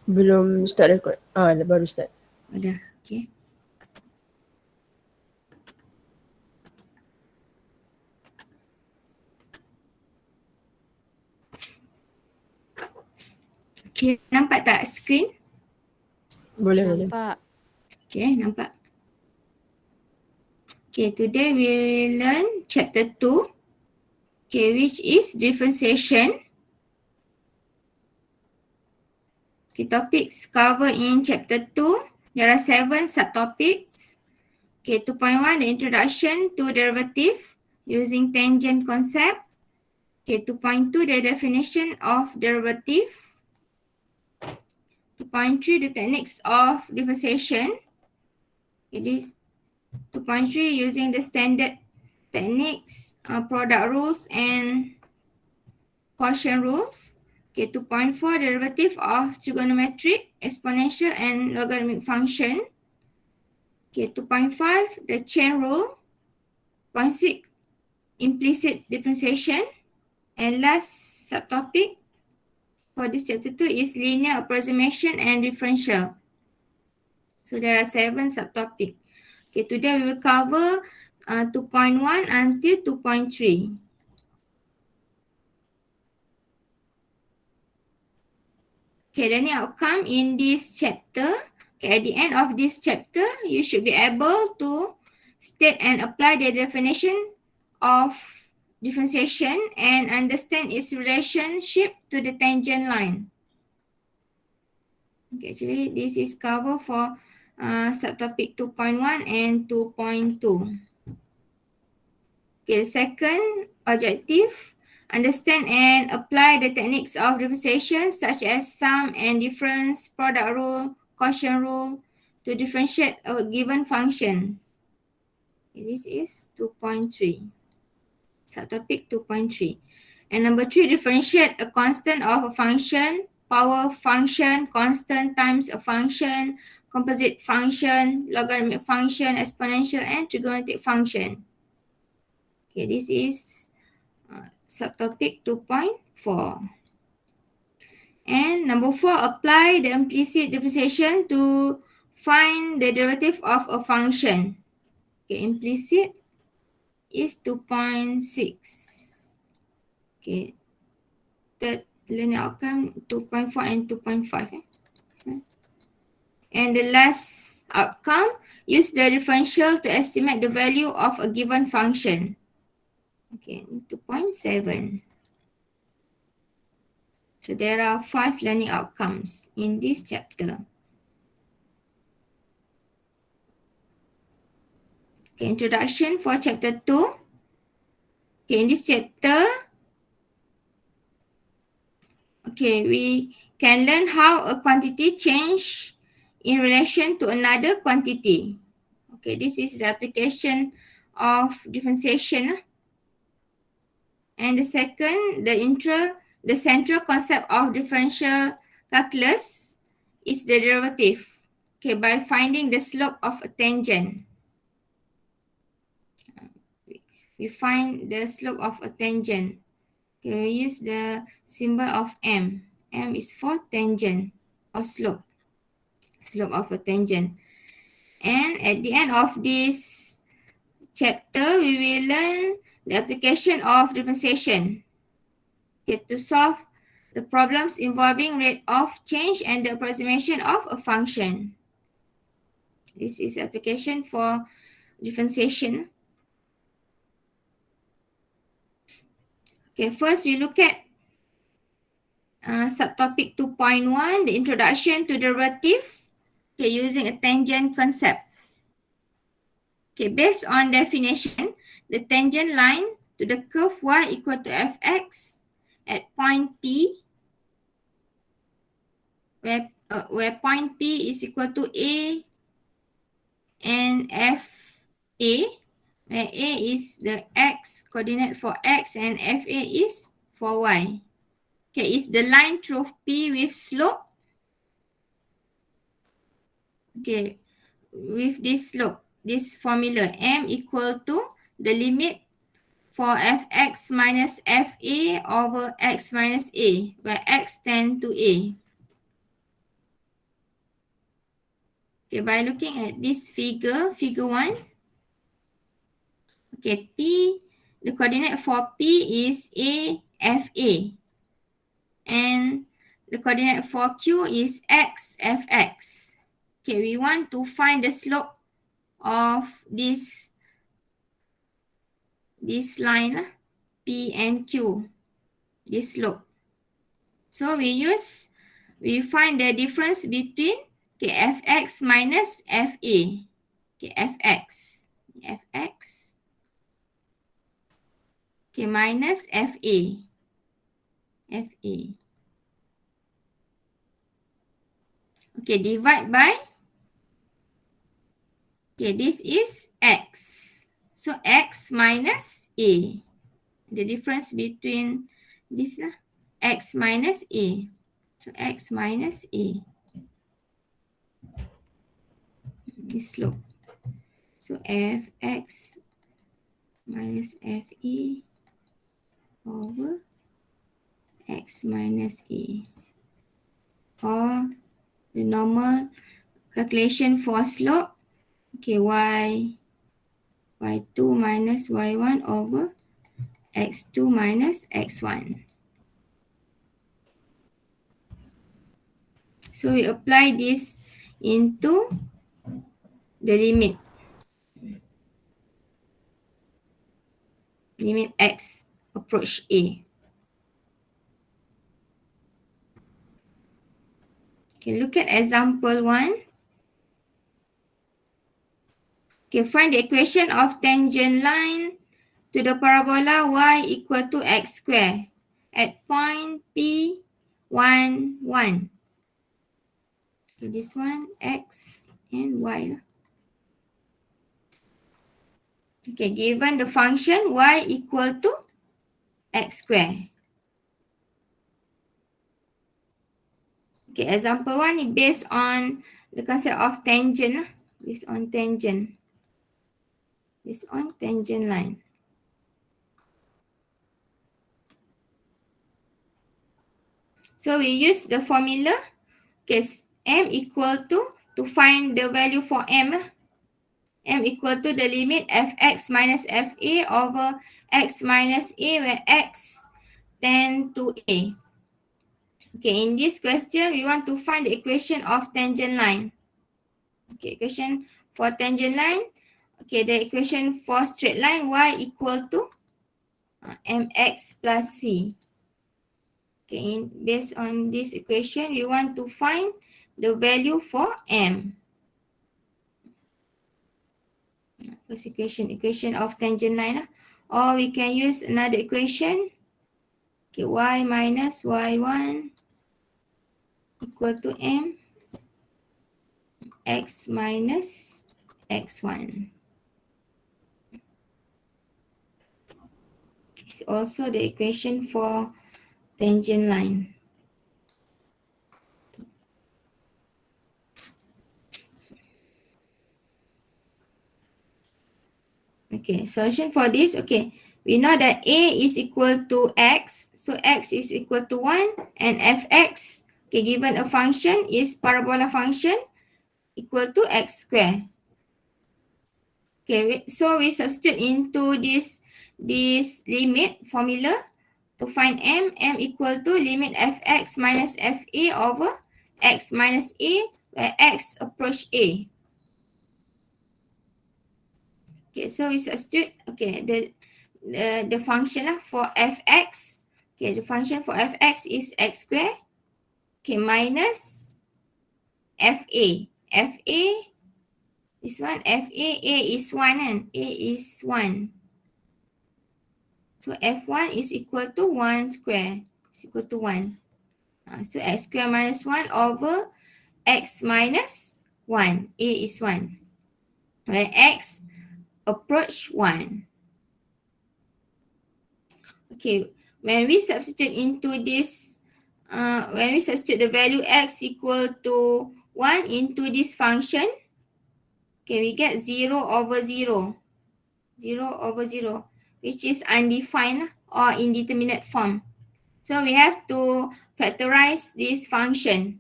Belum start record. Baru start. Dah, okay. Okay, nampak tak screen? Boleh. Nampak. Okay, nampak. Okay, today we will learn chapter 2, okay, which is differentiation. Okay, topics covered in chapter 2. There are 7 subtopics. Okay, 2.1, the introduction to derivative using tangent concept. Okay, 2.2, the definition of derivative. 2.3, the techniques of differentiation. Okay, this 2.3, using the standard techniques, product rules and quotient rules. Okay, 2.4, derivative of trigonometric, exponential and logarithmic function. Okay, 2.5, the chain rule. 2.6, implicit differentiation. And last subtopic for this chapter 2 is linear approximation and differential. So there are 7 subtopics. Okay, today we will cover 2.1 until 2.3. Okay, learning outcome in this chapter. Okay, at the end of this chapter, you should be able to state and apply the definition of differentiation and understand its relationship to the tangent line. Okay, actually this is cover for subtopic 2.1 and 2.2. Okay, second objective, understand and apply the techniques of differentiation such as sum and difference, product rule, quotient rule to differentiate a given function. Okay, this is 2.3, subtopic 2.3. And number 3, differentiate a constant of a function, power function, constant times a function, composite function, logarithmic function, exponential and trigonometric function. Okay, this is subtopic 2.4. And number 4, apply the implicit differentiation to find the derivative of a function. Okay, implicit is 2.6. Okay, third learning outcome 2.4 and 2.5. And the last outcome, use the differential to estimate the value of a given function. Okay, 2.7. So there are 5 learning outcomes in this chapter. Okay, introduction for chapter 2. Okay, in this chapter, okay, we can learn how a quantity change in relation to another quantity. Okay, this is the application of differentiation. And the second, the central concept of differential calculus is the derivative. Okay, by finding the slope of a tangent. We find the slope of a tangent. Okay, we use the symbol of M. M is for tangent or slope. Slope of a tangent. And at the end of this chapter, we will learn the application of differentiation. Okay, to solve the problems involving rate of change and the approximation of a function. This is application for differentiation. Okay, first we look at subtopic 2.1, the introduction to derivative, okay, using a tangent concept. Okay, based on definition, the tangent line to the curve y equal to fx at point P, where point P is equal to A and FA, where A is the x coordinate for x and FA is for y. Okay, is the line through P with slope. Okay, with this slope, this formula M equal to the limit for fx minus fa over x minus a, where x tend to a. Okay, by looking at this figure 1, okay, the coordinate for P is A, F, A. And the coordinate for Q is X, F, X. Okay, we want to find the slope of this line, P and Q, this slope. So we find the difference between Fx minus Fa. Fx minus Fa. Okay, divide by, this is x. So x minus A. The difference between this, x minus A. So x minus A. This slope. So Fx minus Fe over x minus A. Or the normal calculation for slope. Okay, y2 minus y1 over x2 minus x1. So we apply this into the limit x approach A. Okay, look at example 1. Okay, find the equation of tangent line to the parabola y equal to x square at point P 1, 1. Okay, this one x and y. Okay, given the function y equal to x square. Okay, example 1 is based on the concept of tangent. Based on tangent line. So we use the formula, okay, m equal to find the value for m equal to the limit fx minus fa over x minus a, where x tend to a. Okay, in this question, we want to find the equation of tangent line. Okay, equation for tangent line. Okay, the equation for straight line y equal to mx plus c. Okay, based on this equation, we want to find the value for m. First equation of tangent line. Or we can use another equation. Okay, y minus y1 equal to m, x minus x1. It's also the equation for tangent line. Okay, solution for this, okay, we know that a is equal to x, so x is equal to 1, and fx, okay, given a function is parabola function equal to x square. Okay, so we substitute into this limit formula to find m equal to limit fx minus fa over x minus a, where x approach a. Okay, so we substitute, okay, the function for fx. Okay, the function for fx is x square. Okay, minus fa. Fa, this one, fa, a is 1 and a is 1. So f1 is equal to 1 square. It's equal to 1. So x square minus 1 over x minus 1. A is 1. Where x approach 1. Okay, when we substitute into this, when we substitute the value x equal to 1 into this function, okay, we get 0 over 0. 0 over 0, which is undefined or indeterminate form. So we have to factorize this function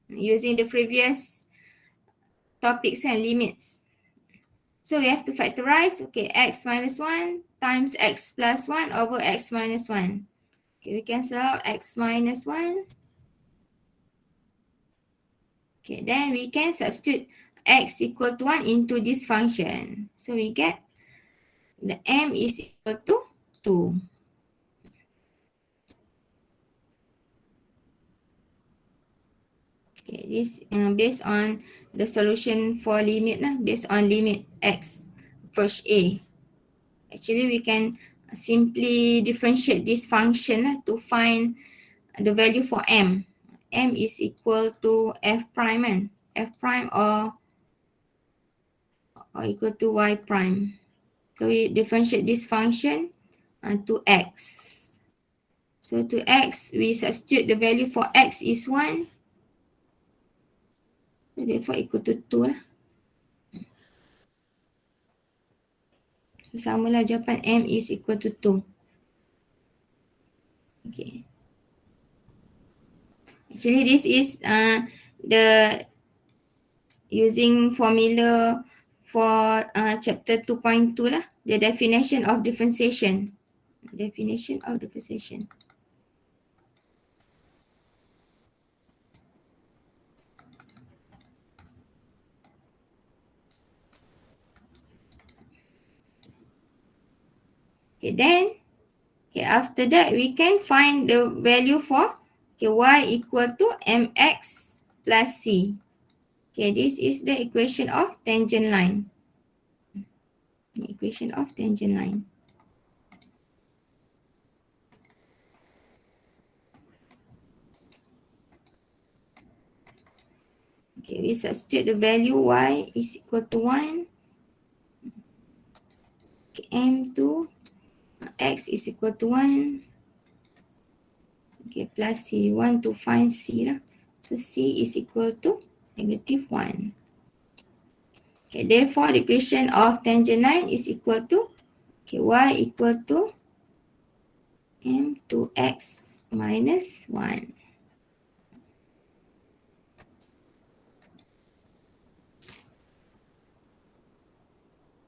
using the previous topics and limits. So we have to factorize, okay, x minus 1 times x plus 1 over x minus 1. Okay, we cancel out x minus 1. Okay, then we can substitute x equal to 1 into this function. So we get the m is equal to 2. Okay, this based on the solution for limit lah, based on limit x approach a. Actually, we can simply differentiate this function lah to find the value for m. M is equal to f prime and f prime or equal to y prime. So we differentiate this function to x. So to x, we substitute the value for x is 1. So therefore equal to 2 lah. So samalah jawapan m is equal to 2. Okay. Actually, this is the using formula for chapter 2.2 lah, the definition of differentiation. Definition of differentiation. Okay, then after that we can find the value for y equal to mx plus c. Okay, this is the equation of tangent line. The equation of tangent line. Okay, we substitute the value y is equal to 1. Okay, m2 x is equal to 1. Okay, plus c. We want to find c lah. So c is equal to negative 1. Okay, therefore the equation of tangent line is equal to y equal to m2x minus 1.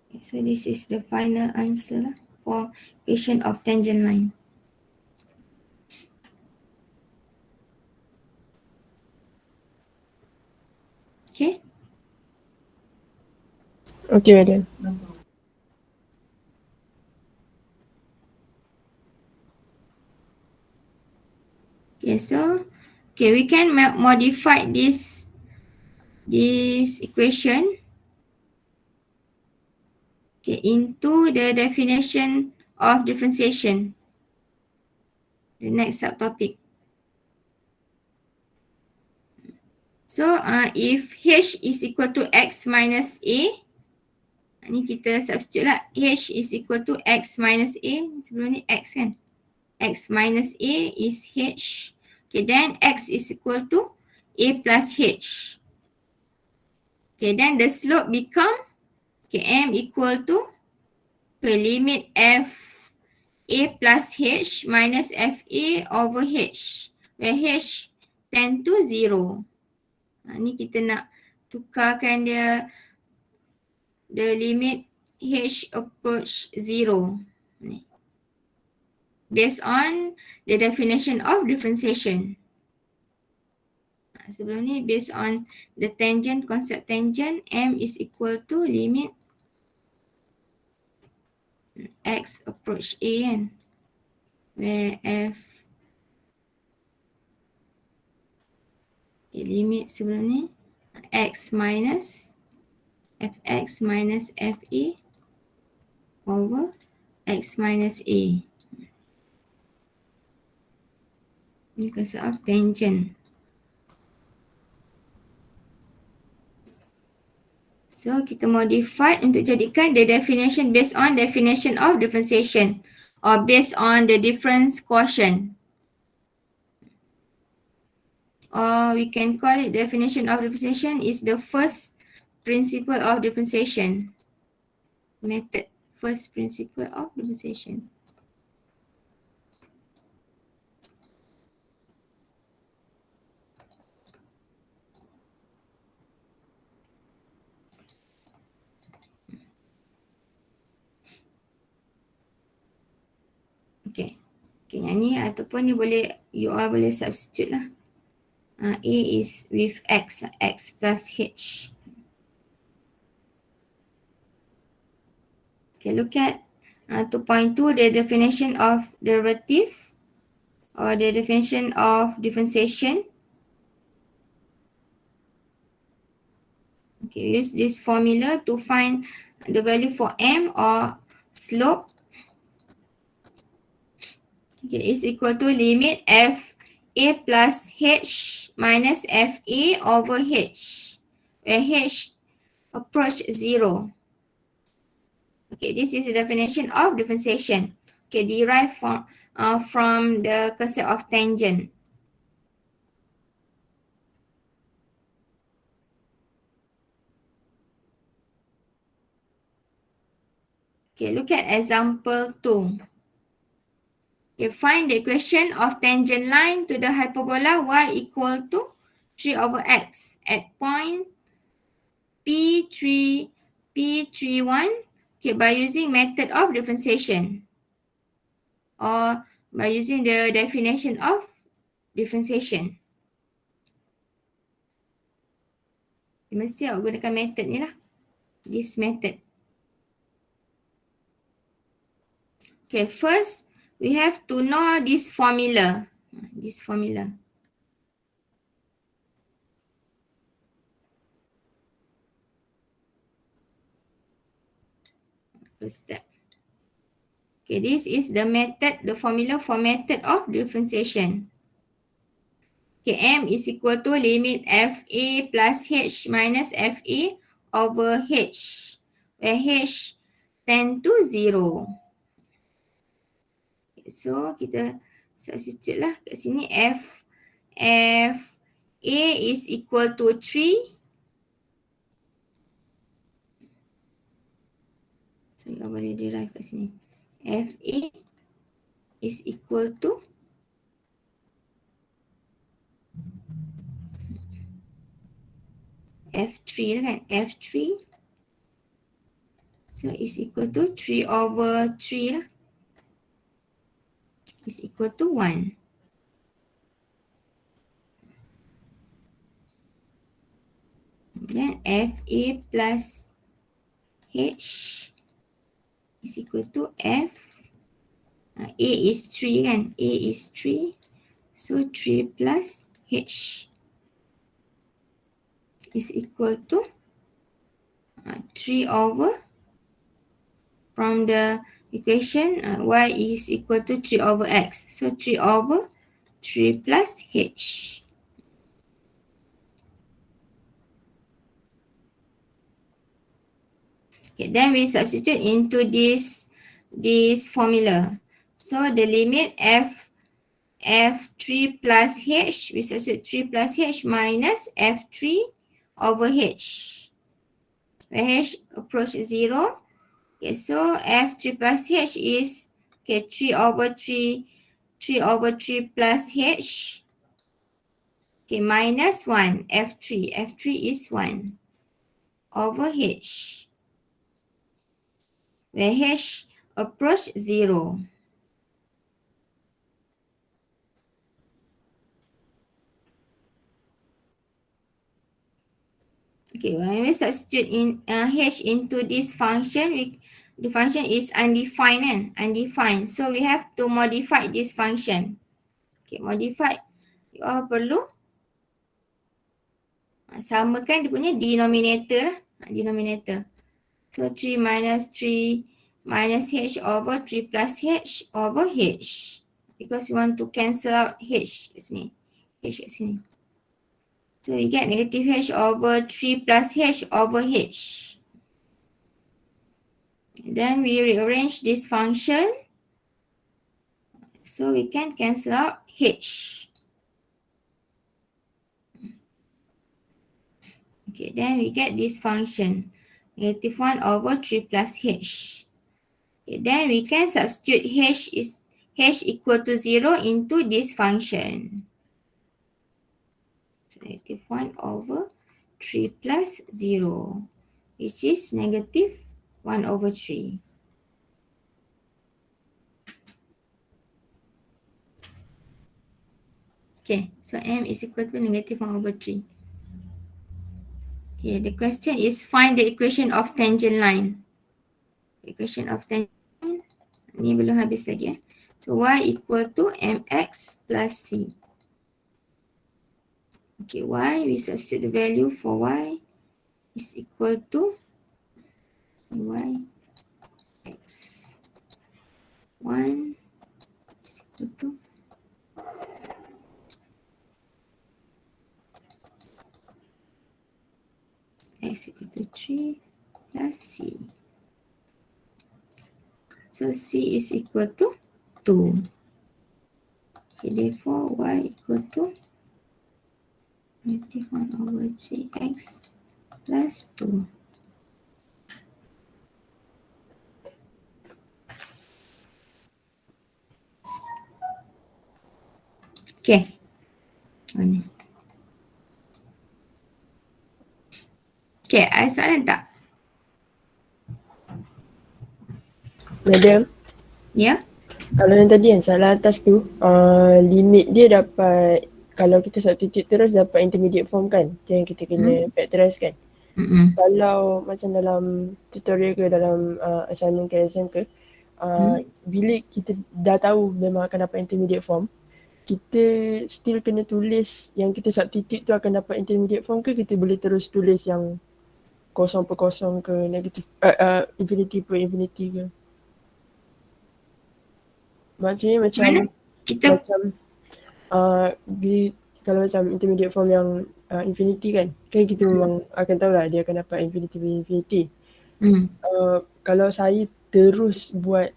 Okay, so this is the final answer lah for equation of tangent line. Okay. Okay, madam. Okay, so we can modify this equation into the definition of differentiation. The next subtopic. So if h is equal to x minus a, ni kita substitute lah, h is equal to x minus a, sebelum ni x kan, x minus a is h. Okay, then x is equal to a plus h. Okay, then the slope become m equal to limit f a plus h minus f a over h, where h tend to 0. Ni kita nak tukarkan dia, the limit h approach 0. Ni. Based on the definition of differentiation. Sebelum ni based on the tangent, concept tangent, m is equal to limit x approach a kan, where f limit sebelum ni x minus fx minus fa over x minus a. Ni concept of tangent. So kita modify untuk jadikan the definition based on definition of differentiation or based on the difference quotient. Or we can call it definition of differentiation is the first principle of differentiation. Method, first principle of differentiation. Okay. Okay, yang ni ataupun ni boleh, you all boleh substitute lah. A is with X plus H. Okay, look at 2.2, the definition of derivative or the definition of differentiation. Okay, use this formula to find the value for M or slope. Okay, is equal to limit F A plus H minus F A over H, where H approach 0. Okay, this is the definition of differentiation. Okay, derived from the concept of tangent. Okay, look at example 2. Okay, find the equation of tangent line to the hyperbola y equal to 3 over x at point P3, P31, okay, by using method of differentiation or by using the definition of differentiation. Mesti awak gunakan method ni lah. This method. Okay, first we have to know this formula. This formula. First step. Okay, this is the method, the formula for method of differentiation. Okay, M is equal to limit FA plus H minus FA over H, where H tend to 0. Okay, so, kita substitute lah kat sini. F A is equal to 3. So, you boleh derive kat sini. FA is equal to F3 lah kan, F3. So, is equal to 3 over 3 lah. Is equal to 1. Then FA plus H is equal to F. A is 3 kan, A is 3. So, 3 plus H is equal to 3 over, from the equation, y is equal to 3 over x. So, 3 over 3 plus H. Okay, then we substitute into this formula. So, the limit F3 plus H, we substitute 3 plus H minus F3 over H. Where H approach 0. Okay, so F3 plus H is, okay, 3 over 3 plus H. Okay, minus 1, F3. F3 is 1 over H, where H approach 0. Okay, when we substitute in H into this function, the function is undefined and undefined. So, we have to modify this function. Okay, modify. You all perlu samakan dia punya denominator lah. Denominator. So, 3 minus H over 3 plus H over H. Because we want to cancel out H kat sini. H kat sini. So, we get negative H over 3 plus H over H. Then we rearrange this function. So, we can cancel out H. Okay, then we get this function. Negative 1 over 3 plus H. Okay, then we can substitute H equal to 0 into this function. So, negative 1 over 3 plus 0, which is negative 1 over 3. Okay, so m is equal to negative 1 over 3. Okay, the question is find the equation of tangent line. Equation of tangent line. Ni belum habis lagi. So y equal to mx plus c. Okay, y, we substitute the value for y is equal to y x 1 is equal to x equal to 3 plus c. So c is equal to 2. Okay, therefore y equal to negative 1 over 3x plus 2. Okay. Mana? Okay, ada soalan tak? Madam, Ya? kalau yang tadi yang salah atas tu, limit dia dapat, kalau kita substitute terus dapat intermediate form kan? Itu yang kita kena factorize kan? Kalau macam dalam tutorial ke dalam assignment ke lesson ke, bila kita dah tahu memang akan dapat intermediate form, kita still kena tulis yang kita substitute tu akan dapat intermediate form ke kita boleh terus tulis yang kosong per kosong ke negatif infinity per infinity ke? Maksudnya macam Kita kalau macam intermediate form yang infinity kan kita memang akan tahu lah dia akan dapat infinity per infinity. Kalau saya terus buat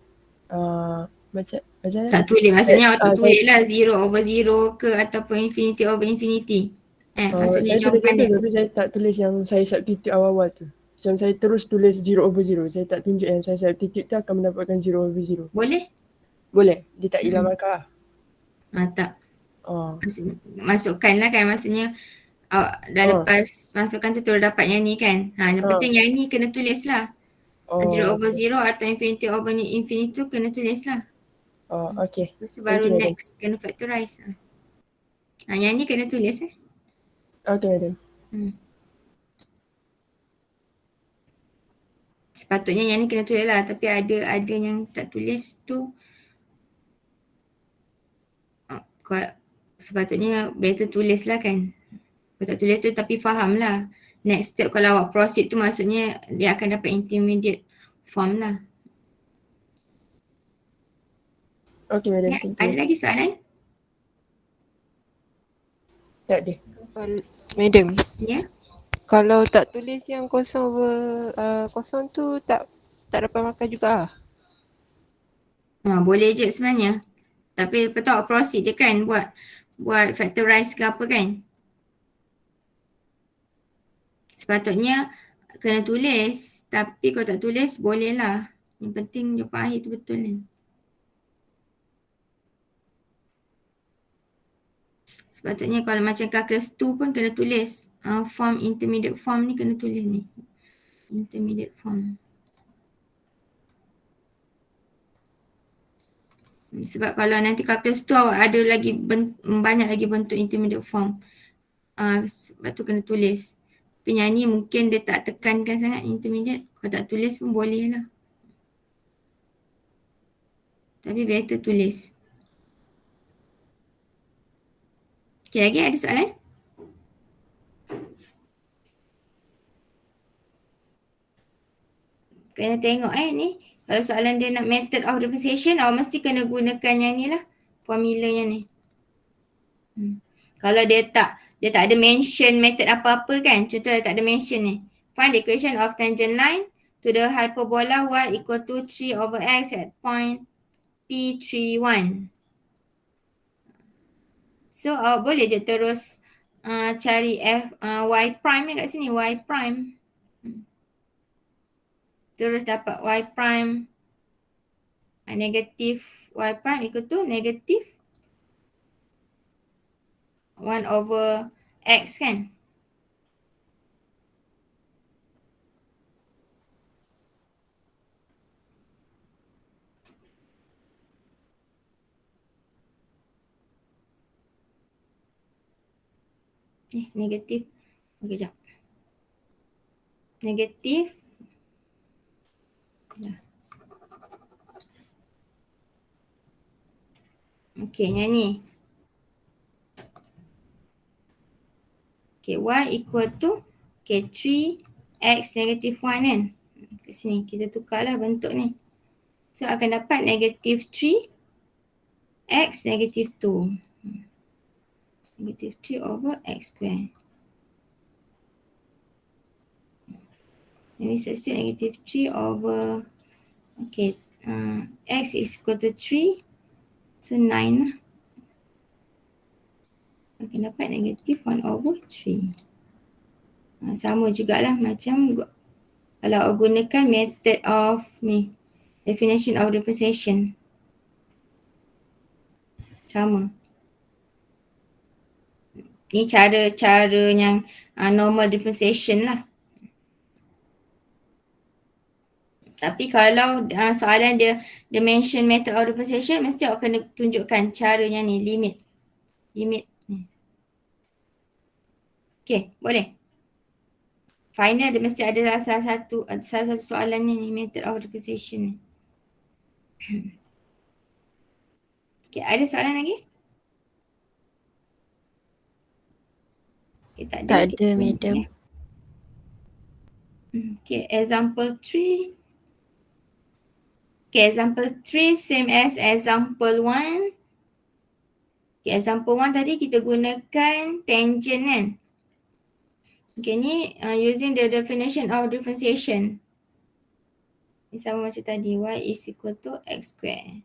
macam tak tulis, maksudnya auto tulis lah 0 over 0 ke ataupun infinity over infinity. Maksudnya saya tulis jawapan itu dia. tapi saya tak tulis yang saya substitute awal-awal tu. Macam saya terus tulis 0 over 0. Saya tak tunjuk yang saya substitute tu akan mendapatkan 0 over 0. Boleh? Boleh? Dia tak hilang markah? Tak. Masukkan lah kan, maksudnya dah lepas masukkan tu terus dapat yang ni kan. Yang penting yang ni kena tulis lah. 0 over 0 atau infinity over infinity tu kena tulis lah. Okay. Lepas tu baru next kena factorize. Yang ni kena tulis Okay, madam. Sepatutnya yang ni kena tulis lah, tapi ada yang tak tulis tu. Sepatutnya better tulis lah kan. Kalau tak tulis tu tapi faham lah. Next step kalau awak proceed tu maksudnya dia akan dapat intermediate form lah. Okay, madam. Thank you. Ada lagi soalan? Tak ada. Madam. Ya? Kalau tak tulis yang kosong over kosong tu tak dapat markah juga lah. Boleh je sebenarnya. Tapi lepas tu awak proceed je kan buat factorize ke apa kan. Sepatutnya kena tulis, tapi kalau tak tulis boleh lah. Yang penting jawapan akhir tu betul kan. Sepatutnya kalau macam calculus 2 pun kena tulis. Form intermediate form ni kena tulis ni. Intermediate form. Sebab kalau nanti calculus 2 awak ada lagi banyak lagi bentuk intermediate form. Sebab tu kena tulis. Penyanyi mungkin dia tak tekankan sangat intermediate. Kalau tak tulis pun boleh lah. Tapi better tulis. Okay, lagi ada soalan? Kena tengok ni. Kalau soalan dia nak method of differentiation, awak mesti kena gunakan yang ni lah. Formula yang ni. Kalau dia tak ada mention method apa-apa kan. Contoh dia tak ada mention ni. Find the equation of tangent line to the hyperbola y equal to 3 over x at point P31. So awak boleh je terus cari y prime ni kat sini. Y prime. Terus dapat y prime negatif y prime equal to negatif 1 over x kan. Negatif. Okay, jap. Negatif. Okay, yang ni. Okay, y equal to 3x negative 1 kan. Kat sini kita tukarlah bentuk ni. So akan dapat negative 3x negative 2. Negative 3 over x square. Jadi substitute negative 3 over, okay, x is equal to 3. So 9 lah. Akan dapat negative 1 over 3. Sama jugalah macam kalau gunakan method of ni, definition of differentiation. Sama. Ni cara yang normal differentiation lah. Tapi kalau soalan dia mention method of differentiation, mesti awak kena tunjukkan caranya ni, limit ni. Okay, boleh. Final dia mesti ada salah satu soalan ni, method of differentiation ni. Okay, ada soalan lagi? Okay, tak ada, madam. Okay, example 3. Okay, example 3 same as example 1. Okay, example 1 tadi kita gunakan tangent kan. Okay, ni using the definition of differentiation. Ni sama macam tadi, y is equal to x square.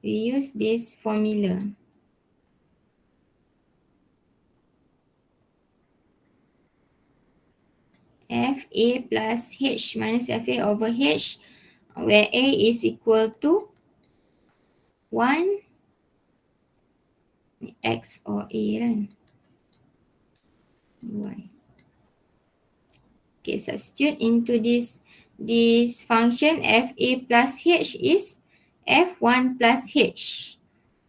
We use this formula. FA plus H minus FA over H, where A is equal to 1 X or A kan. Y. Okay, substitute into this function. FA plus H is F1 plus H.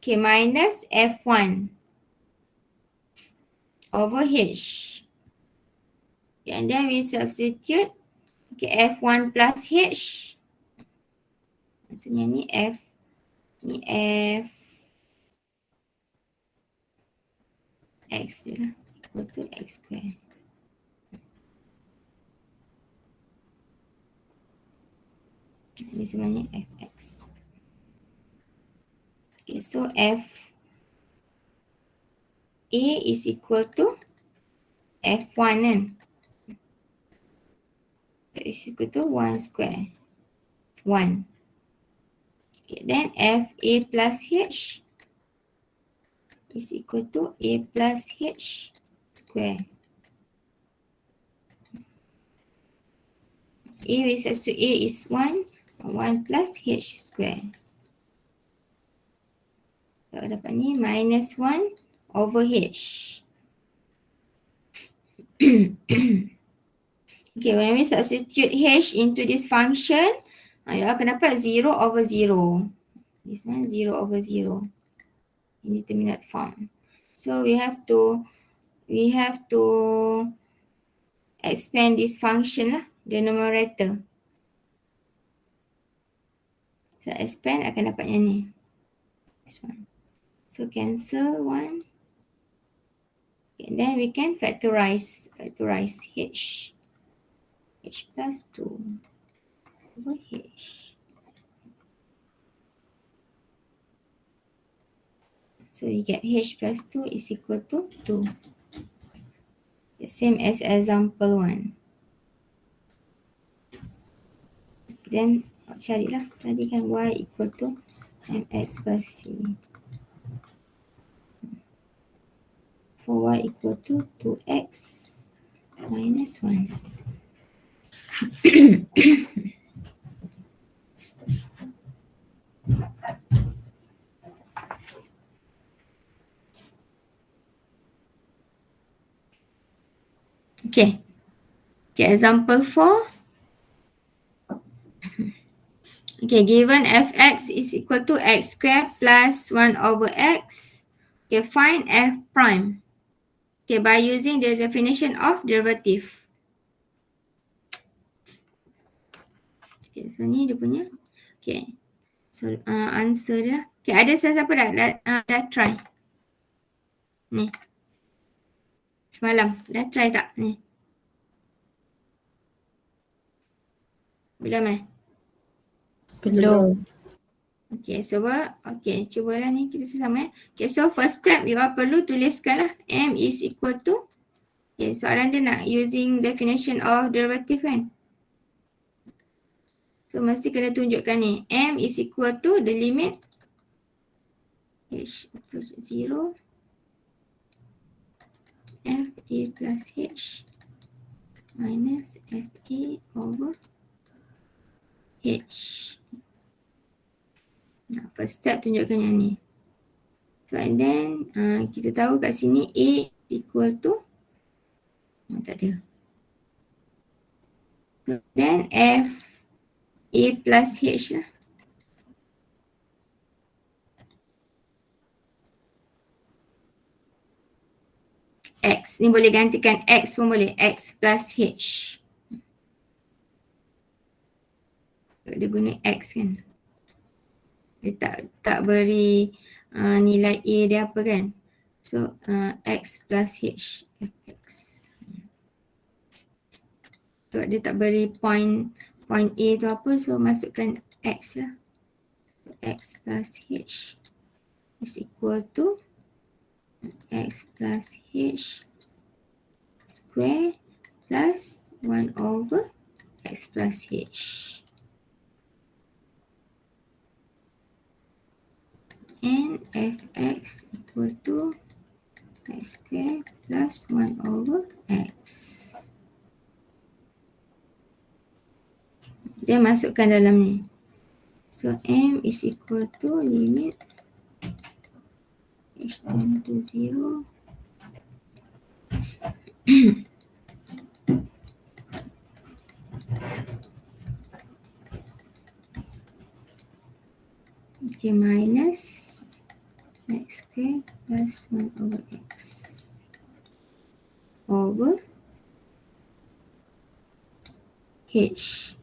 Okay, minus F1 over H. Okay, and then we substitute. Okay, F1 plus H. Maksudnya ni F X je lah, equal to X square. Ini sebenarnya Fx. Okay, so F A is equal to F1 kan. That is equal to 1 square. 1. Okay, then FA plus H is equal to A plus H square. A we substitute A is 1 plus H square. So dapat ni minus 1 over H. Okay, when we substitute H into this function, you akan dapat 0 over 0. This one 0 over 0. Indeterminate form. So we have to expand this function lah, the numerator. So expand akan dapat yang ni. This one. So cancel 1. Okay, then we can factorize H plus 2 over H. So we get H plus 2 is equal to 2. The same as example 1. Then carilah tadi kan y equal to mx plus c. For y equal to 2x minus 1. Okay, example 4. Okay, given fx is equal to x squared plus 1 over x. Okay, find f prime. Okay, by using the definition of derivative. Okay, so ni dia punya. Okay, so answer dia. Okay, ada siapa dah try? Ni. Semalam, dah try tak ni? Belum Belum. Okay, so okay, cubalah ni kita sama. Okay, so first step you all perlu tuliskanlah m is equal to. Okay, soalan dia nak using definition of derivative kan? So mesti kena tunjukkan ni. M is equal to the limit h approach 0 f a plus h minus f a over h. Nah, first step tunjukkan yang ni. So and then kita tahu kat sini a is equal to tak ada. So then f a plus h lah. X ni boleh gantikan x pun boleh, x plus h. Dia guna x kan. Dia tak beri nilai a dia apa kan. So x plus h fx. Sebab dia tak beri point a tu apa, so masukkan x lah. So, x plus h is equal to x plus h square plus 1 over x plus h. And fx equal to x square plus 1 over x. Dia masukkan dalam ni. So m is equal to limit h tend to 0 okay, minus x square plus 1 over x over h.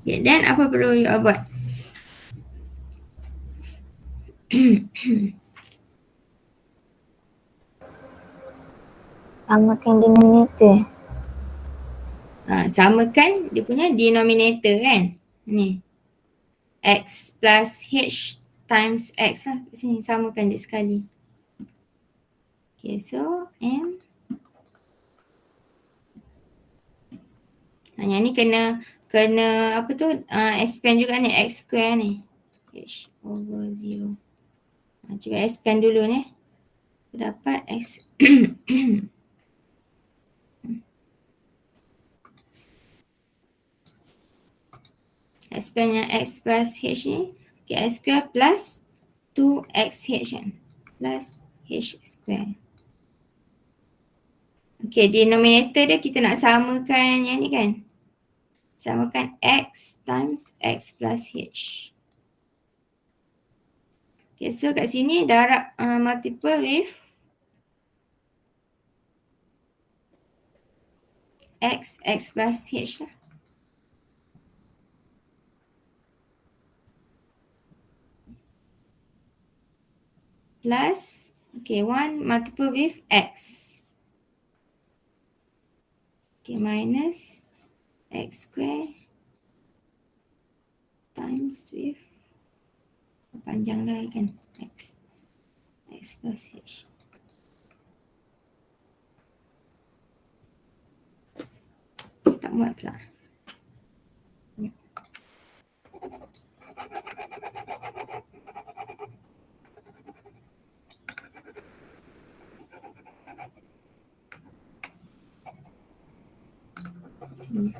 Okay, then apa perlu you buat? Samakan denominator. Samakan dia punya denominator kan. Ni. X plus h times x lah. Kat sini samakan dia sekali. Okay, so m. Yang ni kena apa tu, expand juga ni, x square ni. H over 0. Cuba expand dulu ni. Dapat x. Expand yang x plus h ni. Okay, x square plus 2xh kan. Plus h square. Okay, denominator dia kita nak samakan yang ni kan. Samakan x times x plus h. Okay, so kat sini darab multiple with x plus h lah. Plus, okay, 1 multiple with x. Okay, minus x square times with, panjang lah kan, x plus h. Tak muat pula. Sini.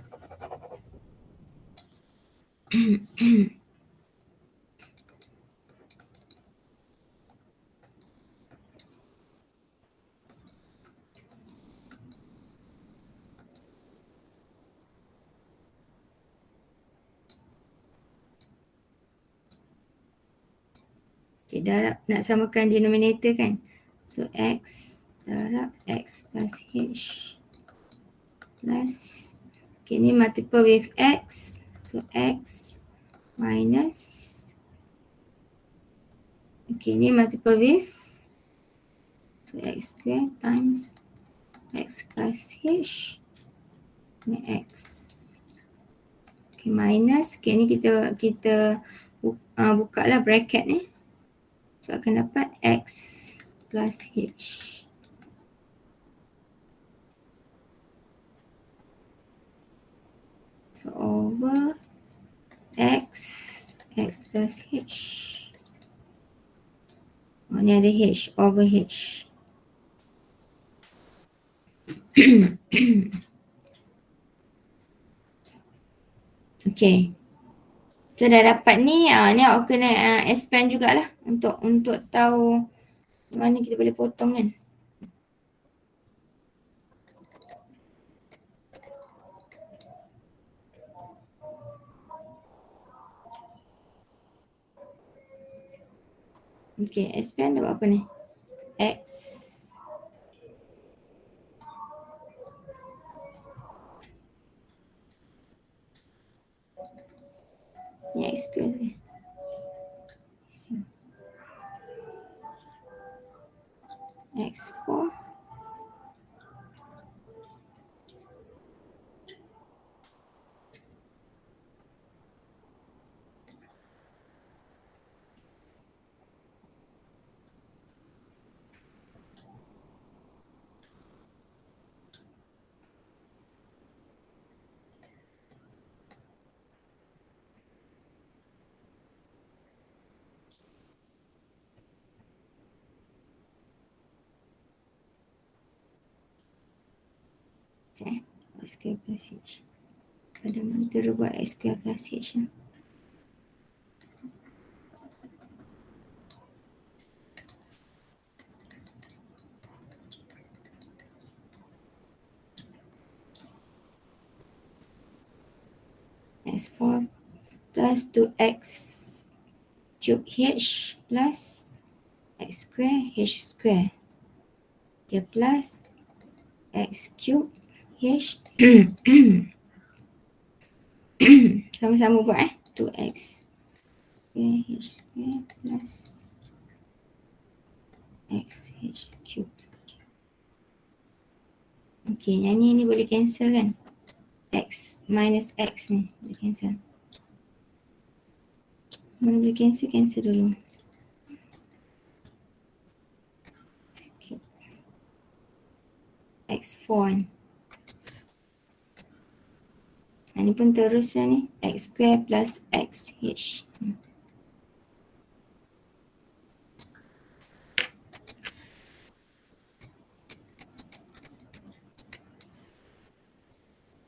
Okay, darab nak samakan denominator kan. So X darab X plus H plus, okay, ni multiple with X. So X minus, okay, ni multiple with, so X square times X plus H ni X. Okay, minus, okay, ni kita buka lah bracket ni. So akan dapat X plus H. So over X plus H. Oh, ni ada H, over H. Okay. So dah dapat ni, ni awak kena expand jugalah untuk tahu mana kita boleh potong kan. Okay, expand dapat apa ni? X ni X square ni. X4 X square plus H. Pada mana terus buat X square plus H ni. X4 plus 2X cube H plus X square H square. Okay, plus X cube H. Sama-sama buat 2X square H square plus X H cube. Okay, yang ni boleh cancel kan? X minus X ni boleh cancel. Mana boleh cancel, cancel dulu. Okay. X4 ni. Ni pun terus lah ni. X square plus X H.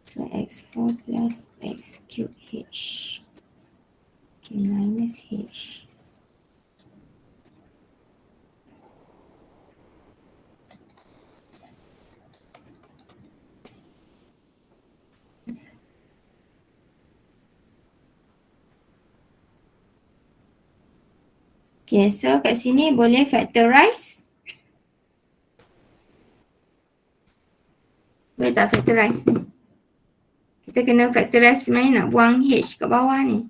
So X4 plus X cube H. Okay, minus H. Okay, so kat sini boleh factorize. Boleh tak factorize ni? Kita kena factorize sebenarnya nak buang H kat bawah ni.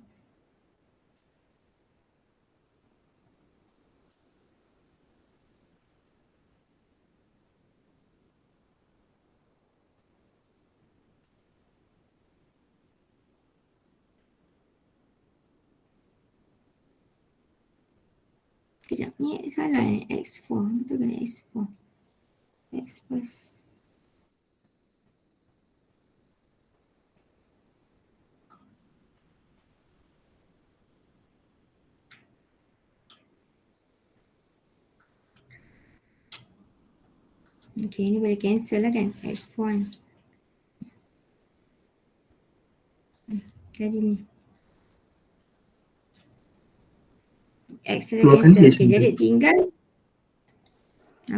Kejap ni salah ni. X4. Betul kena X4. X plus. Okay, ni boleh cancel lah kan. X4 ni. Jadi ni. X dah cancel. Okay, jadi tinggal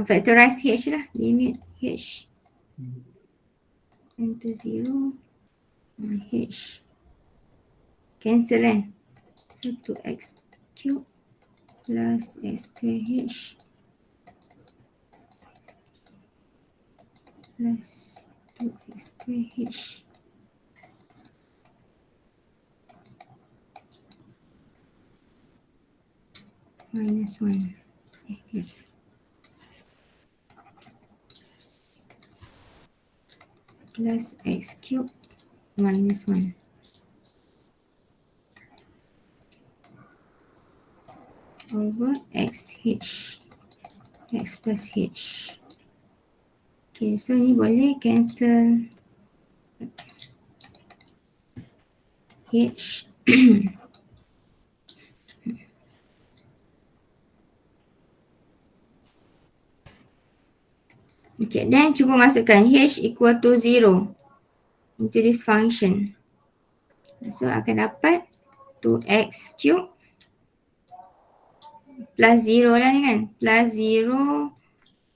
factorize H lah. Limit H tend to 0. H cancel kan. So 2X cube plus x square h plus 2x square h minus 1. Plus x cube minus 1. Over x plus h. Okay, so ni boleh cancel h. Okay, then cuba masukkan h equal to 0 into this function. So akan dapat 2x cube plus 0 lah ni kan. Plus 0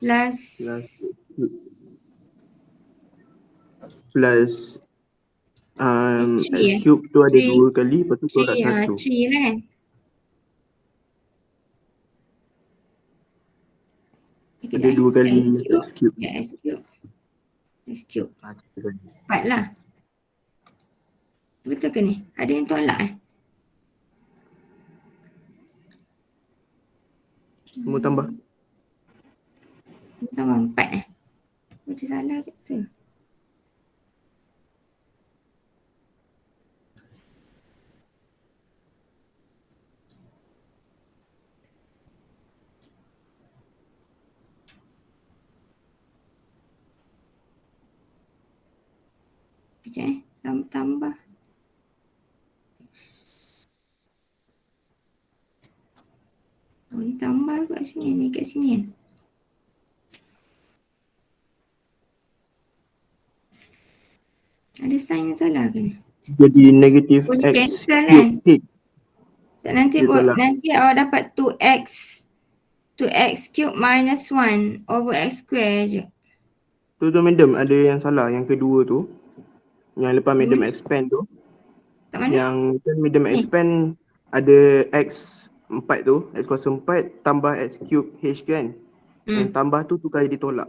plus plus x 3 cube tu ada 2 kali, lepas tu tolak 1. 3 lah kan. Ada 2 kali x cube. Ya, x cube. 3 kali. 4 lah. Betul ke ni? Ada yang tolak Semua tambah. Tambah 4 Macam salah ke tu? Sekejap tambah. Oh ni tambah kat sini kan. Ada sign yang salah ke ni? Jadi negatif Boleh x cancel cube kan? h. Nanti awak dapat 2x cube minus 1 over x square je. Tu madam ada yang salah, yang kedua tu. Yang lepas madam expand tu. Kat mana? Yang kan madam expand ada x 4 tu, x kuasa 4 tambah x cube h kan. Yang tambah tu kali ditolak.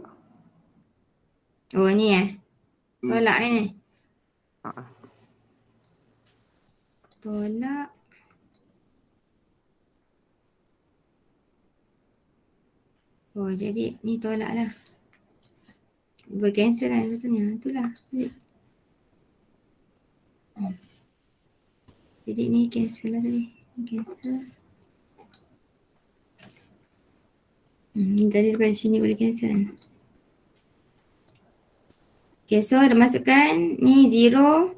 Oh ni tolak ni. Tolak. Oh jadi ni tolak lah. Bercancel lah satunya. Itulah. Jadi ni cancel lah tadi. Cancel. Ni tadi daripada sini boleh cancel kan. Okay, so dah masukkan ni 0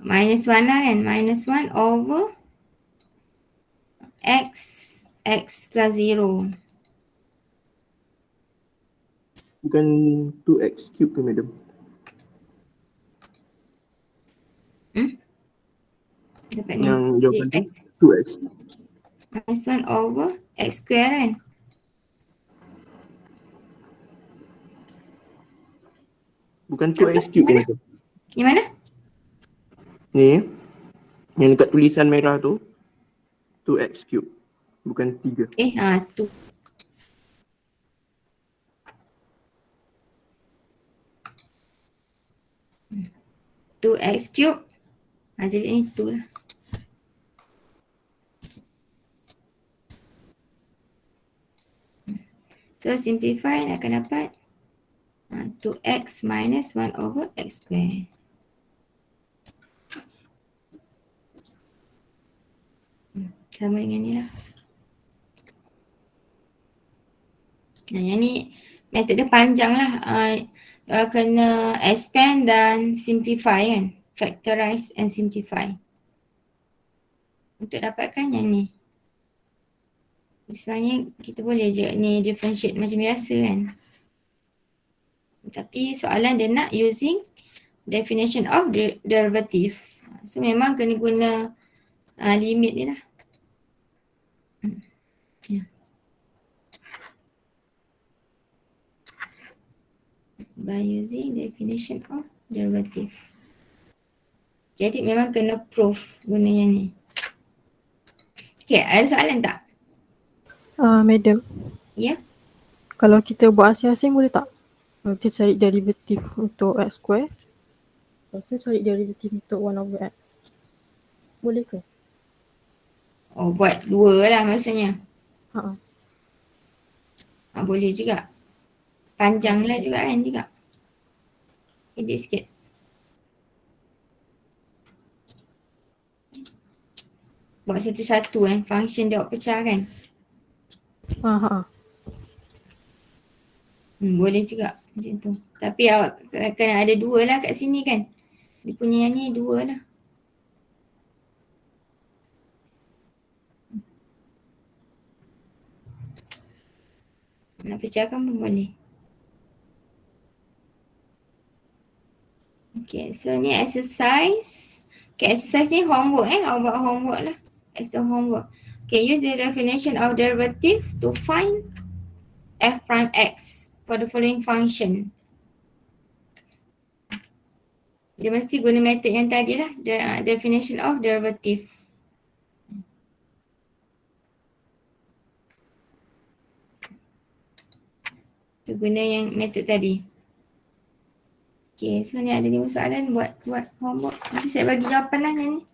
minus 1 lah kan. Minus 1 over x plus 0. Bukan 2x cube ke madam? Dapat ni. Yang jawapan tu X 2x. minus 1 over x square kan. Bukan 2x cube ke madam? Di mana? Ni. Yang dekat tulisan merah tu 2x cube. Bukan 3. Tu. Tu x cube. Jadi ni tu lah. So simplify akan dapat 2x minus 1 over x square. Sama dengan ni lah. Yang ni method dia panjang lah. Kena expand dan simplify kan. Factorize and simplify. Untuk dapatkan yang ni. Sebenarnya kita boleh je ni differentiate macam biasa kan. Tapi soalan dia nak using definition of derivative. So memang kena guna limit ni lah. By using definition of derivative. Jadi memang kena proof guna yang ni. Okay, ada soalan tak? Madam, Ya? kalau kita buat asing-asing boleh tak? Kalau kita cari derivatif untuk x square, lepas tu cari derivatif untuk 1/x. Boleh ke? Oh, buat dua lah maksudnya. Ha. Boleh juga. Panjang lah juga kan juga. Edit sikit. Buat satu-satu function dia awak pecah kan. Boleh juga macam tu. Tapi awak kena ada dua lah kat sini kan. Dia punya yang ni dua lah. Nak pecahkan pun boleh. Okay, so ni exercise. Okay, exercise ni homework awak buat homework lah. As a homework. Okay, use the definition of derivative to find f prime x for the following function. Dia mesti guna method yang tadi lah. The definition of derivative. Dia guna yang method tadi. Okay, so ni ada 5 soalan buat homework. Nanti saya bagi jawapan lah yang ni.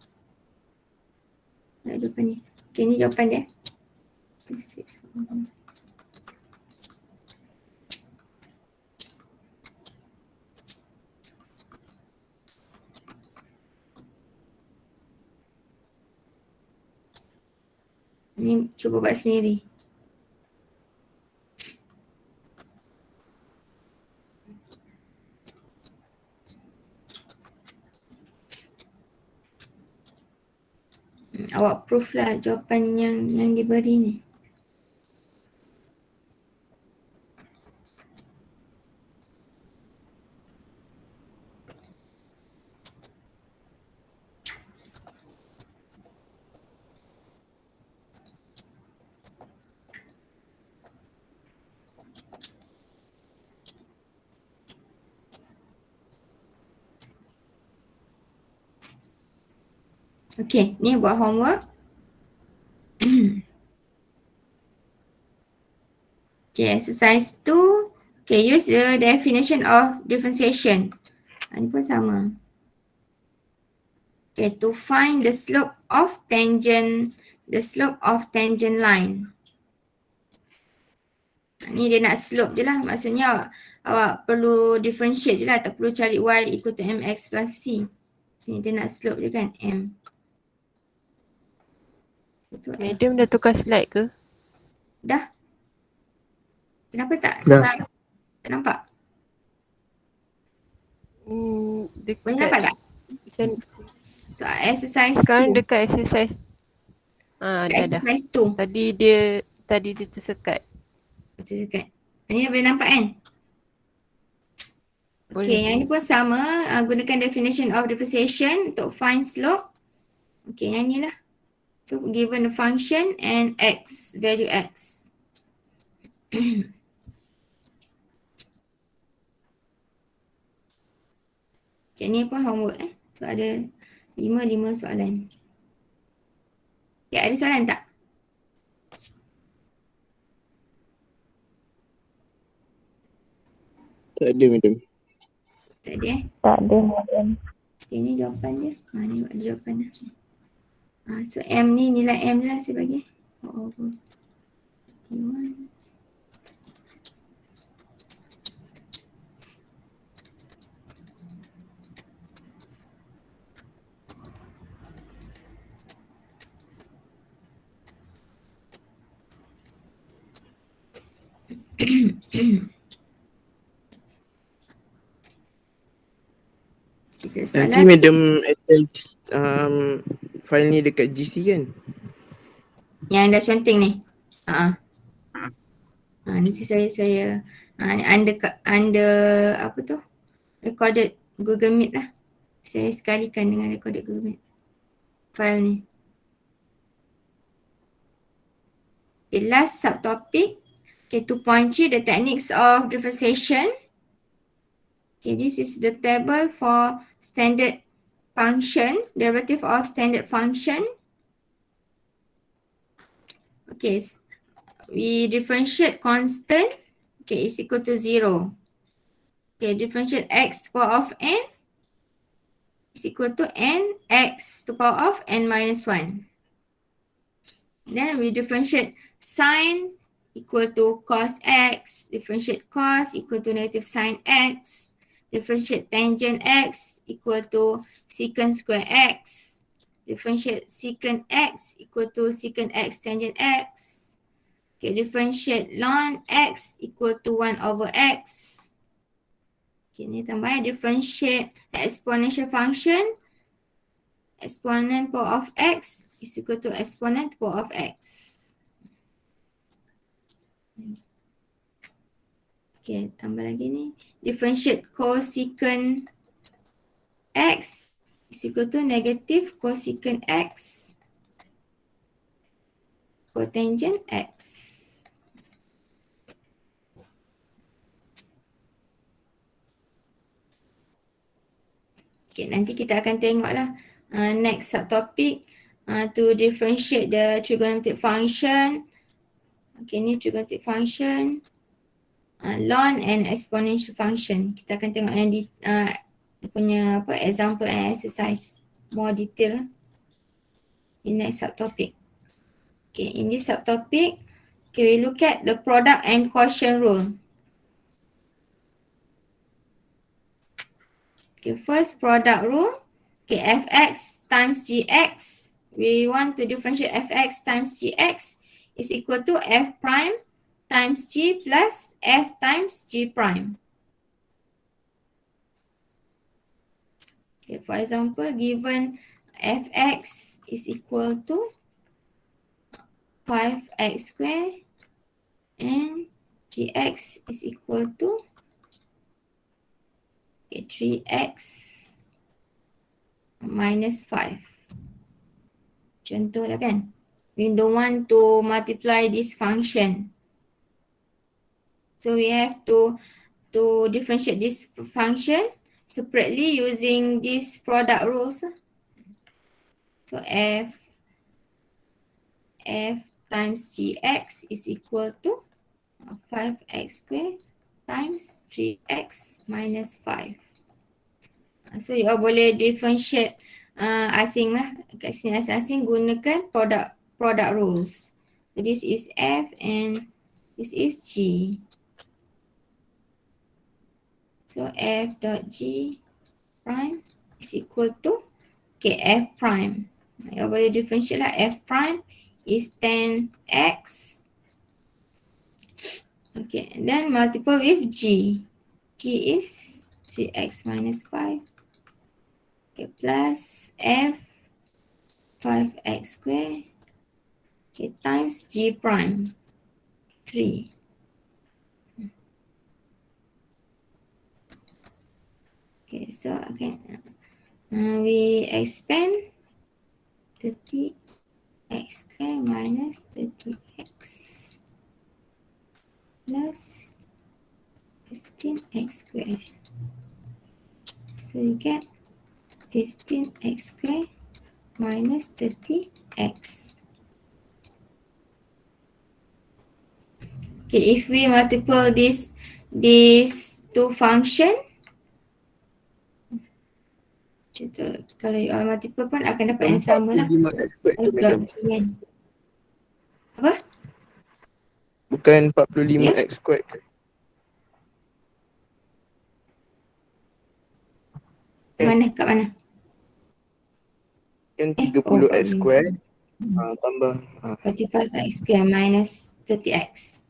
Nak jawapan ni. Okay, ni jawapan dia. 2, 6, 7. Ni cuba buat sendiri. Awak proof lah jawapan yang diberi ni. Okay, ni buat homework. Okay, exercise 2. Okay, use the definition of differentiation. Ni pun sama. Okay, to find the slope of tangent line. Ni dia nak slope je lah. Maksudnya awak perlu differentiate je lah. Tak perlu cari y equal to mx plus c. Sini dia nak slope je kan, m. Betul. Madam dah tukar slide ke? Dah. Kenapa tak? Dah. Tak nampak? Dekat, Boleh nampak tak? Macam So, exercise sekarang 2. dekat exercise. Dah. Exercise 2. Tadi dia tersekat. Tersekat. Ni boleh nampak kan? Boleh. Okay, yang ni pun sama. Gunakan definition of differentiation untuk find slope. Okay, yang ni lah. So, given the function and x, value x. Okay, ni pun homework So, ada 5 soalan. Okay, ada soalan tak? Tak ada, madam. Tak ada Tak ada, madam. Okay, ni jawapan dia. Ni buat jawapan dia. So, M ni nilai M lah saya bagi. Over 21. Nanti madam attach file ni dekat GC kan? Yang dah conteng ni. Nanti saya ni under apa tu? Recorded Google Meet lah. Saya sekalikan dengan recorded Google Meet. File ni. Okay, last subtopic. Okay, 2.3, the techniques of differentiation. Okay, this is the table for standard function, derivative of standard function. Okay, we differentiate constant, okay, is equal to 0. Okay, differentiate x power of n is equal to n x to power of n minus 1. Then we differentiate sine equal to cos x, differentiate cos equal to negative sine x, differentiate tangent x equal to secant square x, differentiate secant x equal to secant x tangent x. Okay, differentiate ln x equal to 1 over x. Okay, ni tambah differentiate exponential function. Exponent power of x is equal to exponent power of x. Okay, tambah lagi ni. Differentiate cosecant x is equal to negative cosecant x cotangent x. Okay, nanti kita akan tengoklah next subtopic to differentiate the trigonometric function. Okay, ni trigonometric function, ln and exponential function. Kita akan tengok yang punya example and exercise more detail in next subtopic. Okay, in this subtopic, okay, we look at the product and quotient rule. Okay, first product rule. Okay, fx times gx. We want to differentiate fx times gx is equal to f prime times g plus f times g prime. Okay, for example, given fx is equal to 5x squared and gx is equal to 3x minus 5. Contoh lah kan. We don't want to multiply this function. So we have to differentiate this function separately using these product rules. So f times gx is equal to 5x squared times 3x minus 5. So you all boleh differentiate asing lah. Kat sini asing-asing gunakan product rules. So this is f and this is g. So f dot g prime is equal to f prime. You all boleh differentiate lah. F prime is 10x. Okay, and then multiple with g. G is 3x minus 5. Okay, plus f 5x squared. Okay, times g prime 3. Okay, so okay, we expand 30x squared minus 30x plus 15x squared. So you get 15x squared minus 30x. Okay, if we multiple these two function, contoh kalau you all multiple pun akan dapat yang sama lah. Apa? Bukan 45x squared ke? Mana? Kat mana? Kan 30x squared tambah 45x squared minus 30x.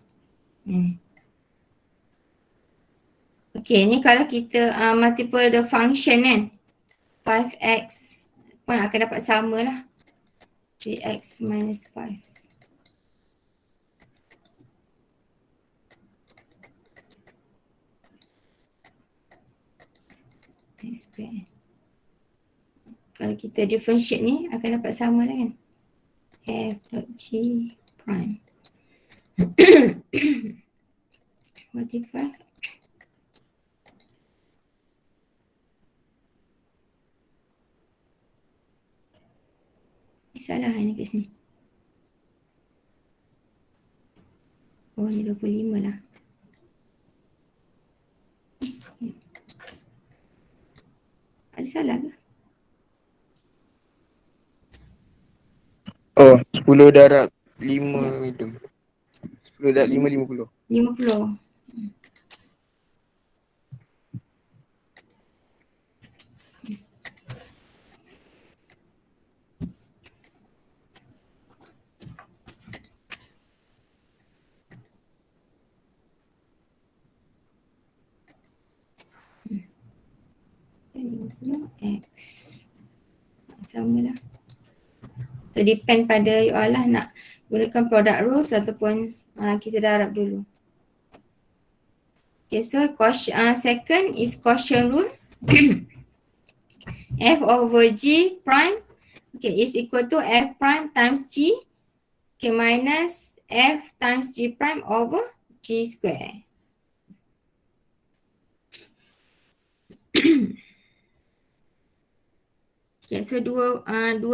Okay, ni kalau kita multiple the function kan, 5x pun akan dapat sama lah. 3x minus 5. X squared. Kalau kita differentiate ni akan dapat sama lah kan. F dot g prime. 45. Salah ni kat sini. Oh, ni 25 lah. Ada salah ke? Oh, 10 darab 5 itu. 10 darab 5, 50. 50. X. Sama lah. Depend pada you all lah nak gunakan product rules ataupun kita darab dulu. Okay, so second is quotient rule. F over G prime, okay, is equal to F prime times G, okay, minus F times G prime over G square. Okay, so dua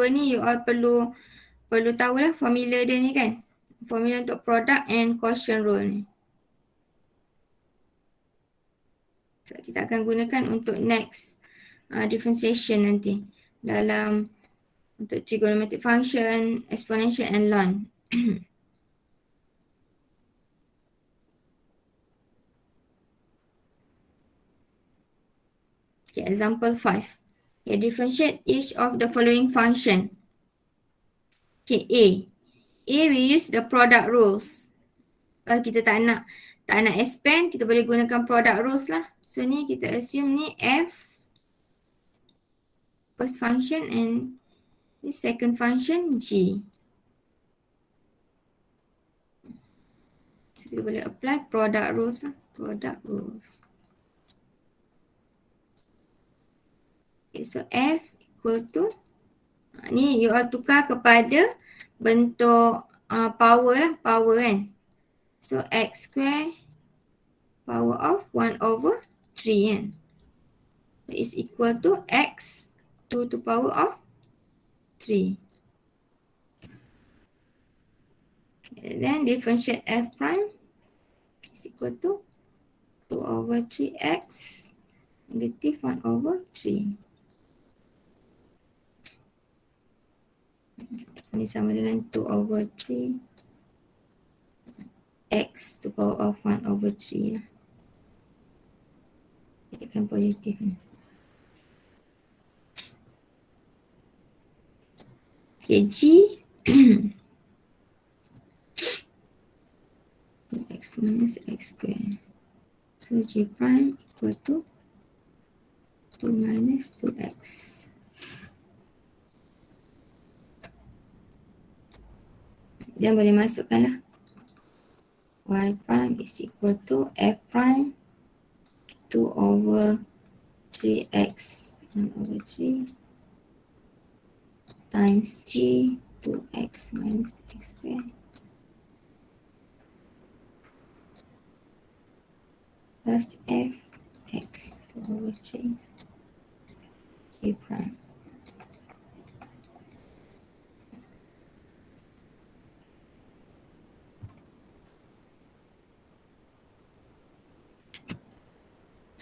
ni you all perlu tahulah formula dia ni kan. Formula untuk product and quotient rule ni. So, kita akan gunakan untuk next differentiation nanti dalam untuk trigonometric function, exponential and ln. Okay, example 5. Okay, differentiate each of the following function. Okay, A. We use the product rules. Kalau kita tak nak expand, kita boleh gunakan product rules lah. So ni kita assume ni F first function and this second function G. So kita boleh apply product rules lah. Product rules. Okay, so F equal to ni you all tukar kepada bentuk power lah, power kan. So X square power of 1 over 3 kan. Is equal to X 2 to power of 3. And then differentiate F prime is equal to 2 over 3x negative 1 over 3. Ini sama dengan 2 over 3 x to power of 1 over 3 lah. Jadikan positif ni. Okay, G x minus x square. So G prime equal to 2 minus 2x. Dan boleh masukkan lah. Y prime is equal to F prime 2 over 3x 1 over 3 times G 2x minus x square plus F x 2 over 3 G prime.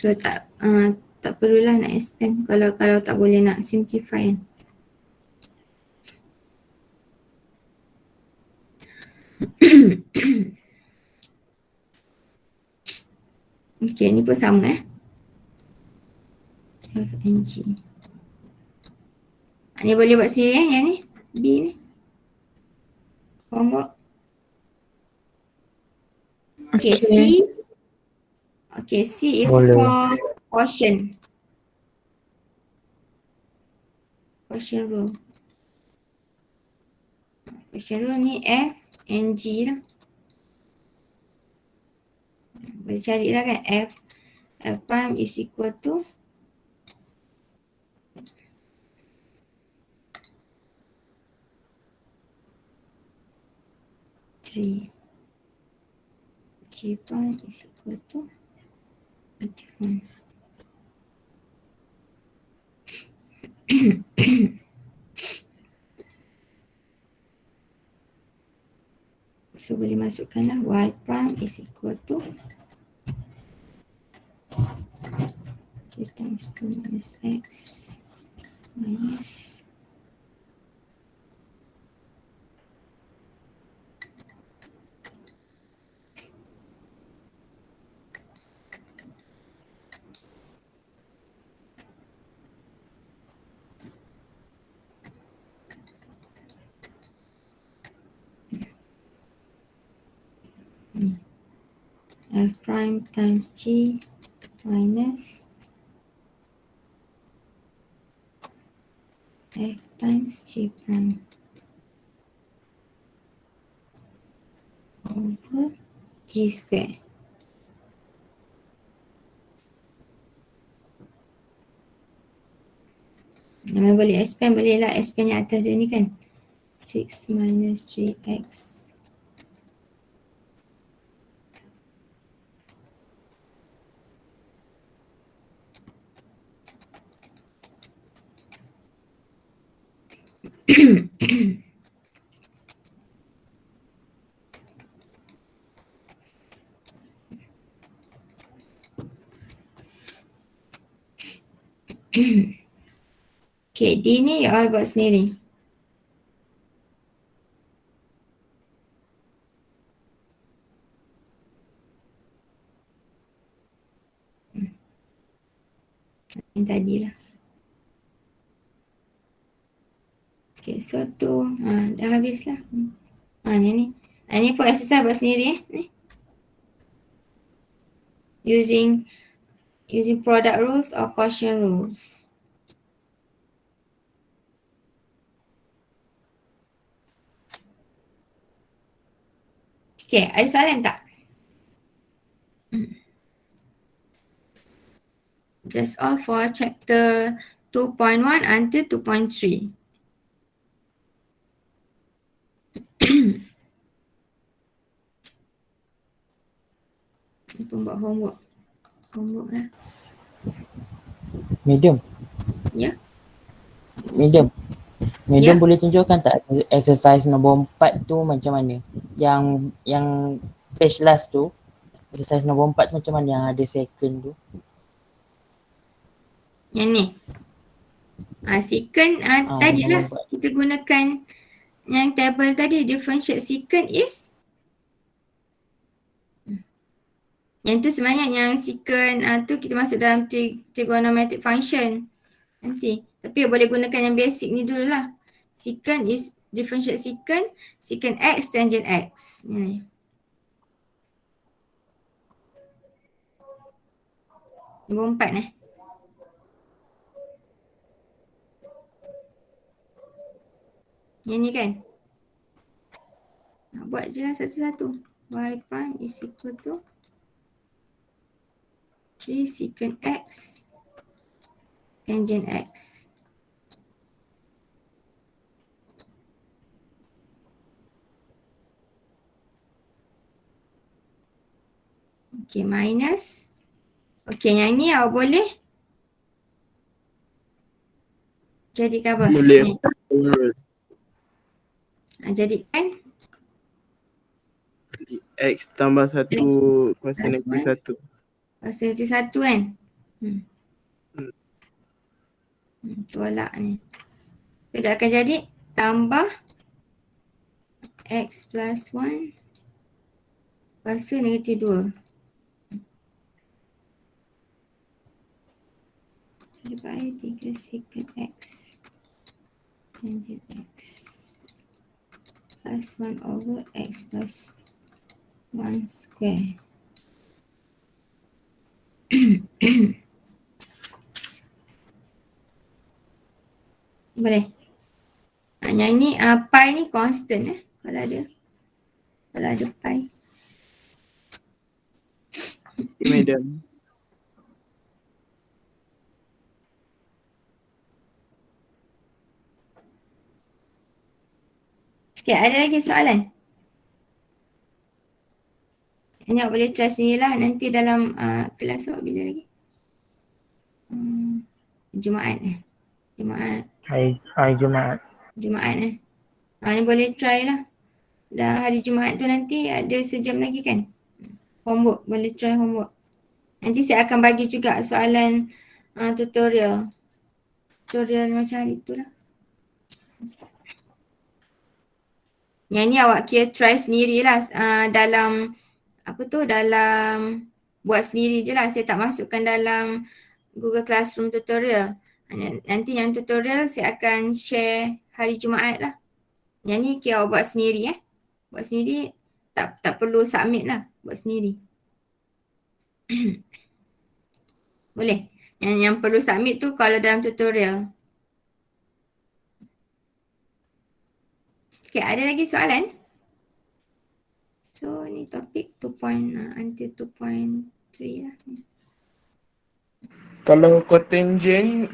So tak perlulah nak expand kalau tak boleh nak simplify kan. Okay, ni pun sama F and G. Ni boleh buat sendiri yang ni B ni. Homework. Okay, C. Okay, C is for quotient. Quotient rule. Quotient rule ni F and G lah. Boleh carilah kan F prime is equal to G prime is equal to 81. So So boleh masukkanlah y prime is equal to 3 times 2 minus x minus f prime times g minus f times g prime over g square. Memang boleh expand, boleh lah expand yang atas dia ni kan. 6 minus 3x Okay, D ni you all buat sendiri. Yang tadi lah. Okay, so tu dah habis lah. Ni. Ni pun exercise buat sendiri ni. Using product rules or quotient rules. Okay, ada soalan tak? That's all for chapter 2.1 until 2.3. Ni pun buat homework. Homework lah. Medium. Ya. Medium Ya. boleh tunjukkan tak exercise nombor 4 tu macam mana? Yang page last tu, exercise nombor 4 tu macam mana yang ada second tu? Yang ni. Secant tadi lah kita gunakan yang table tadi, differentiate secant is yang tu sebenarnya yang secant tu kita masuk dalam trigonometric function nanti. Tapi boleh gunakan yang basic ni dulu lah. Secant is differentiate secant x tangent x. Ni. Nombor 4 Yang ni kan? Buat je lah satu-satu. Y prime is equal to 3 secant x tangent x. Okay, minus. Okay, yang ni awak boleh jadikan apa? Boleh. Jadikan X tambah 1 konstan plus negatif 1. Konstan negatif 1 kan? Tolak ni. Dia akan jadi tambah X plus 1 konstan negatif 2. Divided 3 secant x tangent x plus 1 over x plus 1 square. Boleh. Yang ni pi ni constant kalau ada pi. Madam. Okay, ada lagi soalan? Ini awak boleh try sendirilah nanti dalam kelas awak bila lagi? Jumaat Jumaat. Hari Jumaat. Ni boleh try lah. Dah hari Jumaat tu nanti ada sejam lagi kan? Homework, boleh try homework. Nanti saya akan bagi juga soalan tutorial. Tutorial macam hari tu lah. Yang ni awak kira try sendirilah dalam dalam buat sendiri je lah. Saya tak masukkan dalam Google Classroom tutorial. Nanti yang tutorial saya akan share hari Jumaat lah. Yang ni kira awak buat sendiri Buat sendiri tak perlu submit lah. Buat sendiri. Boleh. Yang perlu submit tu kalau dalam tutorial. Okay, ada lagi soalan? So ni topik 2 until 2.3 lah. Kalau cotangent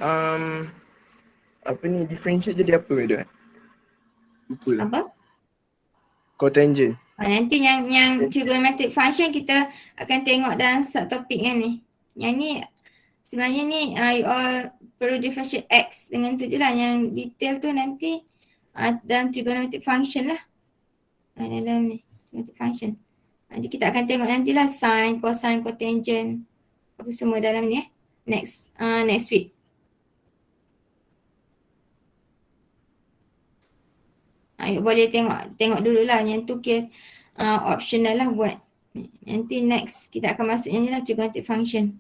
differentiate jadi apa tu? Lupa lah. Apa? Cotangent. Nanti yang trigonometric function kita akan tengok dalam subtopik yang ni. Yang ni sebenarnya ni you all perlu differentiate x dengan tu je lah. Yang detail tu nanti dalam trigonometric function lah. Dalam ni trigonometric function. Nanti kita akan tengok nantilah sin, cosine, cotangent apa semua dalam ni next week. You boleh tengok dululah. Yang tu kira optional lah buat. Nanti next kita akan masuk yang ni lah, trigonometric function.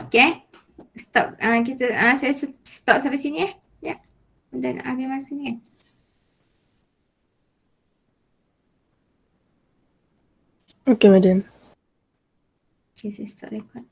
Okay. Stop. Saya stop sampai sini ya. Dah nak habis masa ni kan. Okay, madam. Okay, saya stop record.